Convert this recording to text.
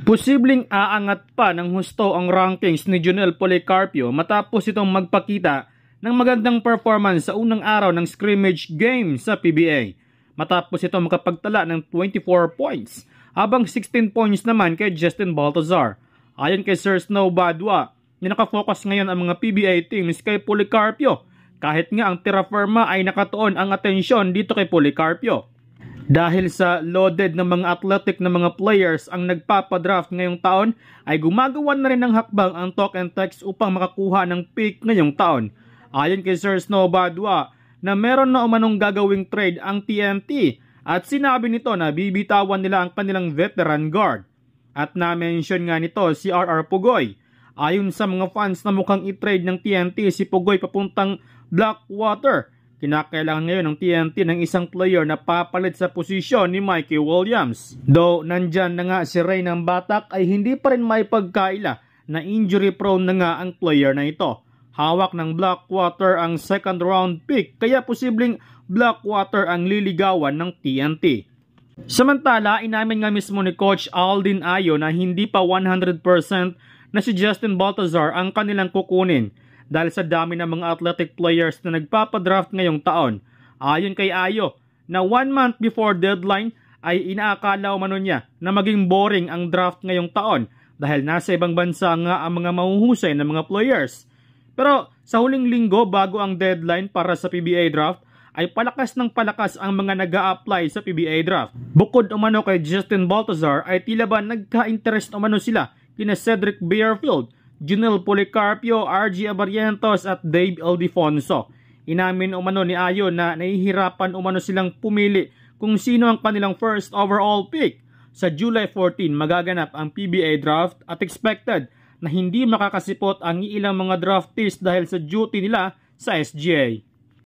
Posibleng aangat pa ng husto ang rankings ni Jonel Policarpio matapos itong magpakita ng magandang performance sa unang araw ng scrimmage game sa PBA. Matapos itong makapagtala ng 24 points, habang 16 points naman kay Justin Baltazar. Ayon kay Sir Snow Badwa, nakafocus ngayon ang mga PBA teams kay Policarpio, kahit nga ang Terra Firma ay nakatuon ang atensyon dito kay Policarpio. Dahil sa loaded ng mga athletic na mga players ang nagpapadraft ngayong taon, ay gumagawa na rin ng hakbang ang Talk and Text upang makakuha ng pick ngayong taon. Ayon kay Sir Snow Badwa na meron na umanong gagawing trade ang TNT at sinabi nito na bibitawan nila ang kanilang veteran guard. At na-mention nga nito si RR Pugoy. Ayon sa mga fans na mukhang i-trade ng TNT si Pugoy papuntang Blackwater. Kinakailangan ngayon ng TNT ng isang player na papalit sa posisyon ni Mikey Williams. Though nandyan na nga si Ray ng Batak ay hindi pa rin may pagkaila na injury prone na nga ang player na ito. Hawak ng Blackwater ang second round pick kaya posibleng Blackwater ang liligawan ng TNT. Samantala, inamin nga mismo ni Coach Aldin Ayo na hindi pa 100% na si Justin Baltazar ang kanilang kukunin dahil sa dami ng mga athletic players na nagpapadraft ngayong taon. Ayon kay Ayo na 1 month before deadline ay inaakala umano niya na maging boring ang draft ngayong taon dahil nasa ibang bansa nga ang mga mahuhusay na mga players. Pero sa huling linggo bago ang deadline para sa PBA draft ay palakas ng palakas ang mga nag-a-apply sa PBA draft. Bukod umano kay Justin Baltazar ay tila ba nagka-interest umano sila kina Cedric Bearfield, Jonel Policarpio, RG Abarientos at Dave Ildefonso. Inamin umano ni Ayo na nahihirapan umano silang pumili kung sino ang kanilang first overall pick. Sa July 14 magaganap ang PBA draft at expected na hindi makakasipot ang ilang mga draftees dahil sa duty nila sa SGA.